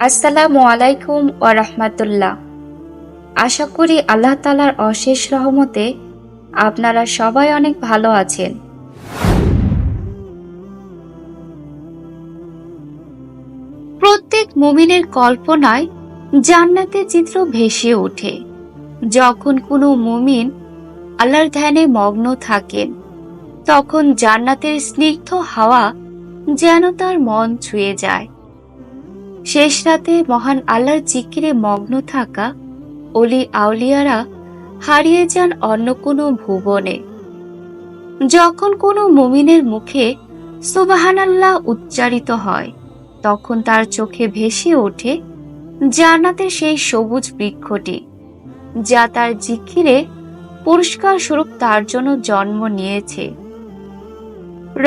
আসসালামু আলাইকুম ওয়া রাহমাতুল্লাহ। আশা করি আল্লাহ তাআলার অশেষ রহমতে আপনারা সবাই অনেক ভালো আছেন। প্রত্যেক মুমিনের কল্পনায় জান্নাতের চিত্র ভেসে ওঠে। যখন কোনো মুমিন আল্লাহর ধ্যানে মগ্ন থাকেন, তখন জান্নাতের স্নিগ্ধ হাওয়া যেন তার মন ছুঁয়ে যায়। শেষ রাতে মহান আল্লাহর জিকিরে মগ্ন থাকা অলি আউলিয়ারা হারিয়ে যান অন্য কোনো ভুবনে। যখন কোনো মুমিনের মুখে সুবহানাল্লাহ উচ্চারিত হয়, তখন তার চোখে ভেসে ওঠে জান্নাতের সেই সবুজ বৃক্ষটি, যা তার জিকিরে পুরস্কার স্বরূপ তার জন্য জন্ম নিয়েছে।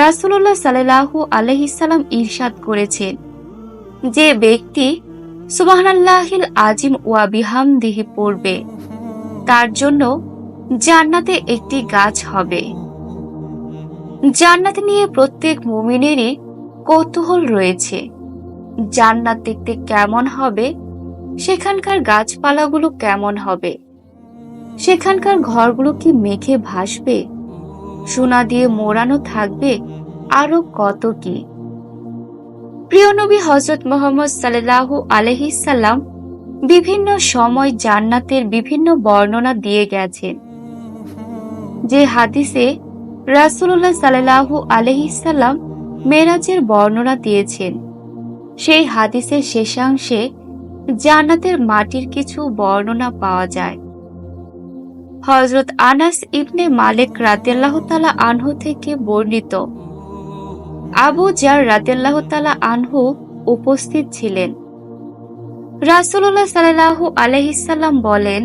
রাসূলুল্লাহ সাল্লাল্লাহু আলাইহি সাল্লাম ইরশাদ করেছেন, যে ব্যক্তি সুবহানাল্লাহিল আজিম ওয়া বিহামদিহি পড়বে, তার জন্য জান্নাতে একটি গাছ হবে। জান্নাত নিয়ে প্রত্যেক মুমিনেরই কৌতূহল রয়েছে। জান্নাত দেখতে কেমন হবে, সেখানকার গাছপালাগুলো কেমন হবে, সেখানকার ঘরগুলো কি মেঘে ভাসবে, সোনা দিয়ে মোড়ানো থাকবে, আরো কত কি। প্রিয় নবী হযরত মুহাম্মদ সাল্লাল্লাহু আলাইহি সাল্লাম বিভিন্ন সময় জান্নাতের বিভিন্ন বর্ণনা দিয়ে গেছেন। যে হাদিসে রাসূলুল্লাহ সাল্লাল্লাহু আলাইহি সাল্লাম মেরাজের বর্ণনা দিয়েছেন, সেই হাদিসের শেষাংশে জান্নাতের মাটির কিছু বর্ণনা পাওয়া যায়। হযরত আনাস ইবনে মালিক রাদিয়াল্লাহু তাআলা আনহু থেকে বর্ণিত, আবু যার রাদিয়াল্লাহু তাআলা আনহু উপস্থিত ছিলেন। রাসূলুল্লাহ সাল্লাল্লাহু আলাইহি সাল্লাম বলেন,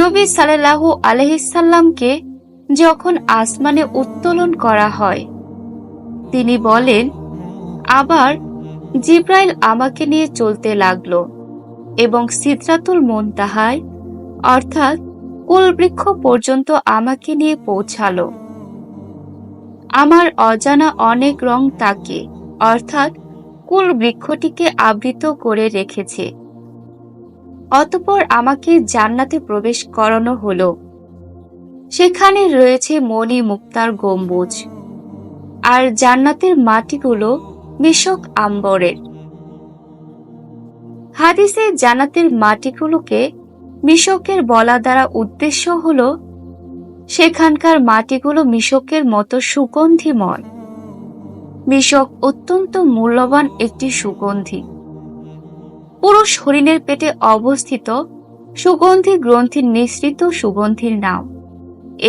নবী সাল্লাল্লাহু আলাইহি সাল্লামকে যখন আসমানে উত্তোলন করা হয়, তিনি বলেন, আবার জিব্রাইল আমাকে নিয়ে চলতে লাগলো এবং সিদরাতুল মুনতাহায় অর্থাৎ কুলবৃক্ষ পর্যন্ত আমাকে নিয়ে পৌঁছালো। আমার অজানা অনেক রং তাকে অর্থাৎ কুল বৃক্ষটিকে আবৃত করে রেখেছে। অতঃপর আমাকে জান্নাতে প্রবেশ করানো হলো। সেখানে রয়েছে মণি মুক্তার গম্বুজ, আর জান্নাতের মাটিগুলো মিশক আম্বরের। হাদিসে জান্নাতের মাটিগুলোকে মিশকের বলা দ্বারা উদ্দেশ্য হলো সেখানকার মাটিগুলো মিশকের মতো সুগন্ধিময়। মিশক অত্যন্ত মূল্যবান একটি সুগন্ধি। পুরুষ হরিণের পেটে অবস্থিত সুগন্ধি গ্রন্থির নিঃসৃত সুগন্ধির নাম।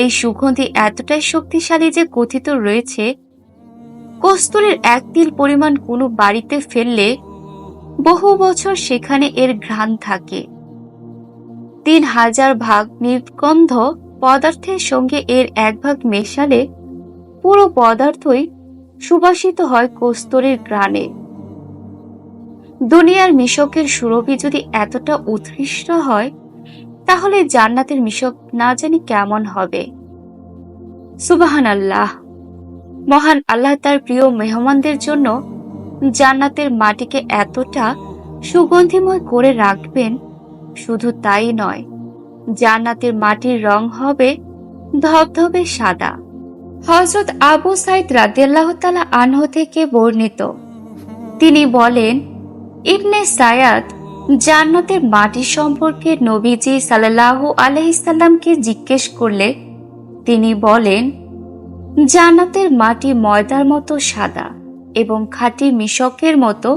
এই সুগন্ধি এতটাই শক্তিশালী যে কথিত রয়েছে, কস্তুরীর এক তিল পরিমাণ কোনো বাড়িতে ফেললে বহু বছর সেখানে এর ঘ্রাণ থাকে। 3000 ভাগ নির্গন্ধ পদার্থের সঙ্গে এর এক ভাগ মেশালে পুরো পদার্থই সুবাসিত হয় কস্তুরীর ঘ্রাণে। দুনিয়ার মিশকের সুরভি যদি এতটা উৎকৃষ্ট হয়, তাহলে জান্নাতের মিশক না জানি কেমন হবে। সুবহানাল্লাহ। মহান আল্লাহ তার প্রিয় মেহমানদের জন্য জান্নাতের মাটিকে এতটা সুগন্ধিময় করে রাখবেন। শুধু তাই নয়, জান্নাতের মাটির রং হবে ধবধবে সাদা। হযরত আবু সাঈদ রাদিয়াল্লাহু তাআলা আনহু থেকে বর্ণিত, তিনি বলেন, ইবনে সায়াদ জান্নাতের মাটি সম্পর্কে নবীজি সাল্লাল্লাহু আলাইহি সাল্লামকে জিজ্ঞেস করলে তিনি বলেন, জান্নাতের মাটি ময়দার মতো সাদা এবং খাঁটি মিশকের মতো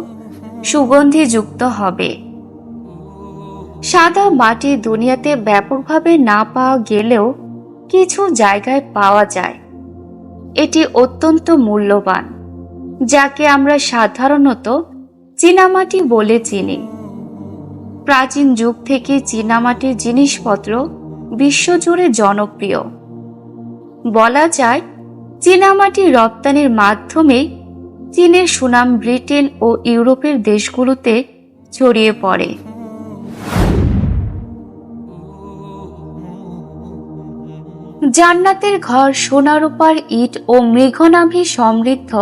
সুগন্ধিযুক্ত হবে। সাদা মাটি দুনিয়াতে ব্যাপকভাবে না পাওয়া গেলেও কিছু জায়গায় পাওয়া যায়। এটি অত্যন্ত মূল্যবান, যাকে আমরা সাধারণত চীনামাটি বলে চিনি। প্রাচীন যুগ থেকে চীনামাটির জিনিসপত্র বিশ্বজুড়ে জনপ্রিয়। বলা যায়, চীনামাটি রপ্তানির মাধ্যমে চীনের সুনাম ব্রিটেন ও ইউরোপের দেশগুলোতে ছড়িয়ে পড়ে। জান্নাতের ঘর সোনা রূপার ইট ও মৃগনাভি সমৃদ্ধ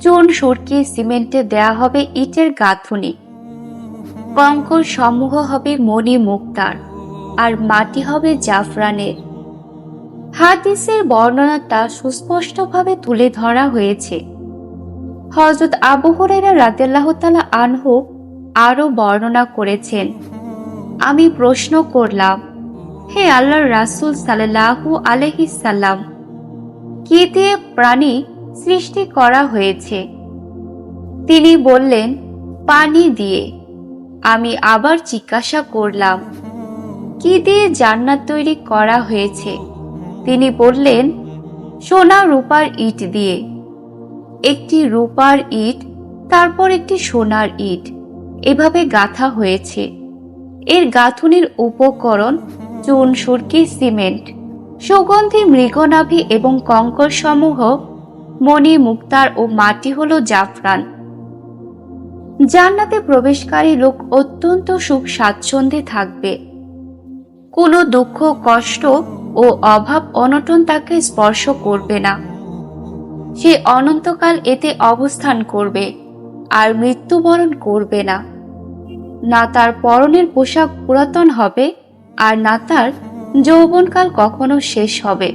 চুন সুরকি সিমেন্টে দেয়া হবে ইটের গাঁথুনি। কঙ্কর সমূহ হবে মণি মুক্তার, আর মাটি হবে জাফরানের। হাদিসের বর্ণনাটা সুস্পষ্টভাবে তুলে ধরা হয়েছে। হযরত আবু হুরায়রা রাদিয়াল্লাহু তাআলা আনহু আরো বর্ণনা করেছেন, আমি প্রশ্ন করলাম, হে আল্লাহর রাসূল সাল্লাল্লাহু আলাইহি সাল্লাম, কি দিয়ে প্রাণী সৃষ্টি করা হয়েছে? তিনি বললেন, পানি দিয়ে। আমি আবার জিজ্ঞাসা করলাম, কি দিয়ে জান্নাত তৈরি করা হয়েছে? তিনি বললেন, সোনা রূপার ইট দিয়ে। একটি রূপার ইট, তারপর একটি সোনার ইট, এভাবে গাঁথা হয়েছে। এর গাঁথুনির উপকরণ চুন, সুরকি, সিমেন্ট, সুগন্ধি মৃগনাভি এবং কঙ্কর সমূহ মণি মুক্তার ও মাটি হলো জাফরান। জান্নাতে প্রবেশকারী লোক অত্যন্ত সুখ স্বাচ্ছন্দ্যে থাকবে। কোনো দুঃখ, কষ্ট ও অভাব অনটন তাকে স্পর্শ করবে না। সে অনন্তকাল এতে অবস্থান করবে আর মৃত্যুবরণ করবে না। না তার পরনের পোশাক পুরাতন হবে, আর না তার যৌবনকাল কখনো শেষ হবে।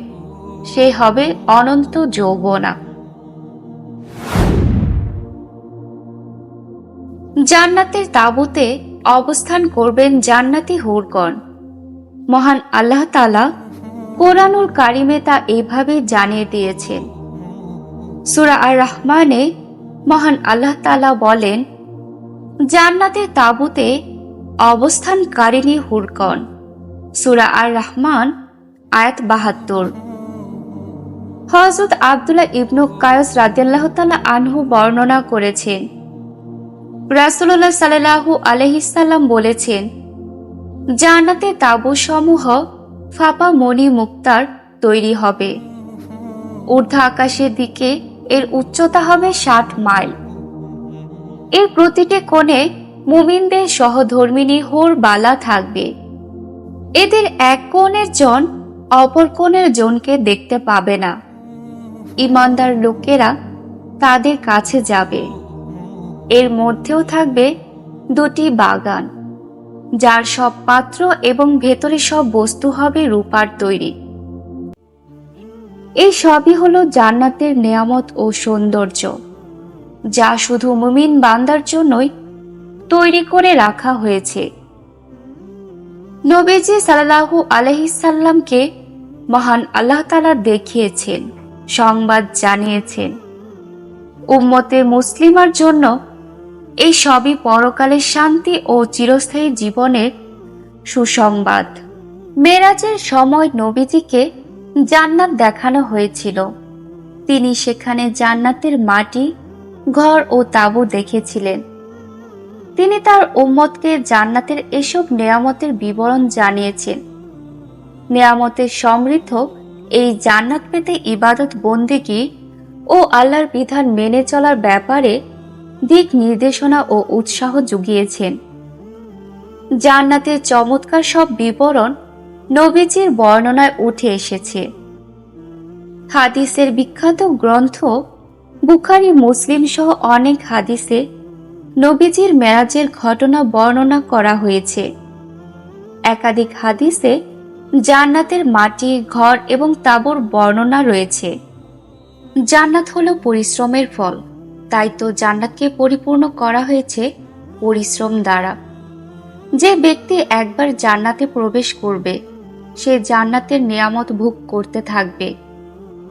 সে হবে অনন্ত যৌবনা। জান্নাতের তাঁবুতে অবস্থান করবেন জান্নাতি হুরগণ। মহান আল্লাহ তাআলা কোরআনুল কারিমে তা এভাবে জানিয়ে দিয়েছেন। সূরা আর রহমানে মহান আল্লাহ তাআলা বলেন, জান্নাতের তাঁবুতে অবস্থানকারিণী হুরগণ। সূরা আর রহমান আয়াত ৭২। হযরত আব্দুল্লাহ ইবনু কায়স রাদিয়াল্লাহু তাআলা আনহু বর্ণনা করেছেন, রাসূলুল্লাহ সাল্লাল্লাহু আলাইহি সাল্লাম বলেছেন, জান্নাতের তাঁবুসমূহ ফাঁপা মণি মুক্তার তৈরি হবে। ঊর্ধ্ব আকাশের দিকে এর উচ্চতা হবে ৬০ মাইল। এর প্রতিটি কোণে মুমিনদের সহধর্মিণী হুর বালা থাকবে। এদের এক কোণের জন অপর কোণের জনকে দেখতে পাবে না। ঈমানদার লোকেরা তাদের কাছে যাবে। এর মধ্যেও থাকবে ২টি বাগান, যার সব পাত্র এবং ভেতরে সব বস্তু হবে রূপার তৈরি। এই সবই হলো জান্নাতের নেয়ামত ও সৌন্দর্য, যা শুধু মুমিন বান্দার জন্যই তৈরি করে রাখা হয়েছে। নবীজি সাল্লাল্লাহু আলাইহি সাল্লামকে মহান আল্লাহ তাআলা দেখিয়েছেন, সংবাদ জানিয়েছেন। উম্মতে মুসলিমার জন্য এই সবই পরকালের শান্তি ও চিরস্থায়ী জীবনের সুসংবাদ। মেরাজের সময় নবীজিকে জান্নাত দেখানো হয়েছিল। তিনি সেখানে জান্নাতের মাটি, ঘর ও তাঁবু দেখেছিলেন। তিনি তার উম্মতকে জান্নাতের এসব নেয়ামতের বিবরণ জানিয়েছেন। নেয়ামতের সমৃদ্ধ এই জান্নাত পেতে ইবাদত বন্দেগী ও আল্লাহর বিধান মেনে চলার ব্যাপারে দিক নির্দেশনা ও উৎসাহ জুগিয়েছেন। জান্নাতের চমৎকার সব বিবরণ নবীজির বর্ণনায় উঠে এসেছে। হাদিসের বিখ্যাত গ্রন্থ বুখারী, মুসলিম সহ অনেক হাদিসে নবীজির মেরাজের ঘটনা বর্ণনা করা হয়েছে। একাধিক হাদিসে জান্নাতের মাটি, ঘর এবং তাঁবুর বর্ণনা রয়েছে। জান্নাত হলো পরিশ্রমের ফল, তাই তো জান্নাতকে পরিপূর্ণ করা হয়েছে পরিশ্রম দ্বারা। যে ব্যক্তি একবার জান্নাতে প্রবেশ করবে, সে জান্নাতের নেয়ামত ভোগ করতে থাকবে।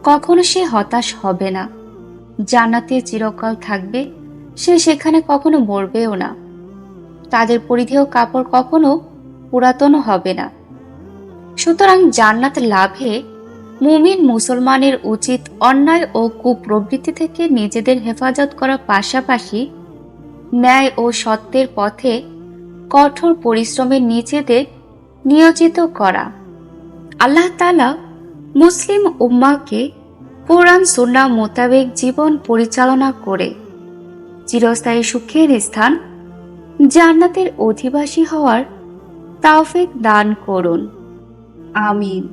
কখনো সে হতাশ হবে না। জান্নাতে চিরকাল থাকবে, সে সেখানে কখনো মরবেও না। তাদের পরিধেয় কাপড় কখনো পুরাতন হবে না। সুতরাং জান্নাত লাভে মুমিন মুসলমানের উচিত অন্যায় ও কুপ্রবৃত্তি থেকে নিজেদের হেফাজত করার পাশাপাশি ন্যায় ও সত্যের পথে কঠোর পরিশ্রমে নিজেদের নিয়োজিত করা। আল্লাহ তাআলা মুসলিম উম্মাহকে কোরআন সুন্নাহ মোতাবেক জীবন পরিচালনা করে চিরস্থায়ী সুখের স্থান জান্নাতের অধিবাসী হওয়ার তৌফিক দান করুন। আমিন।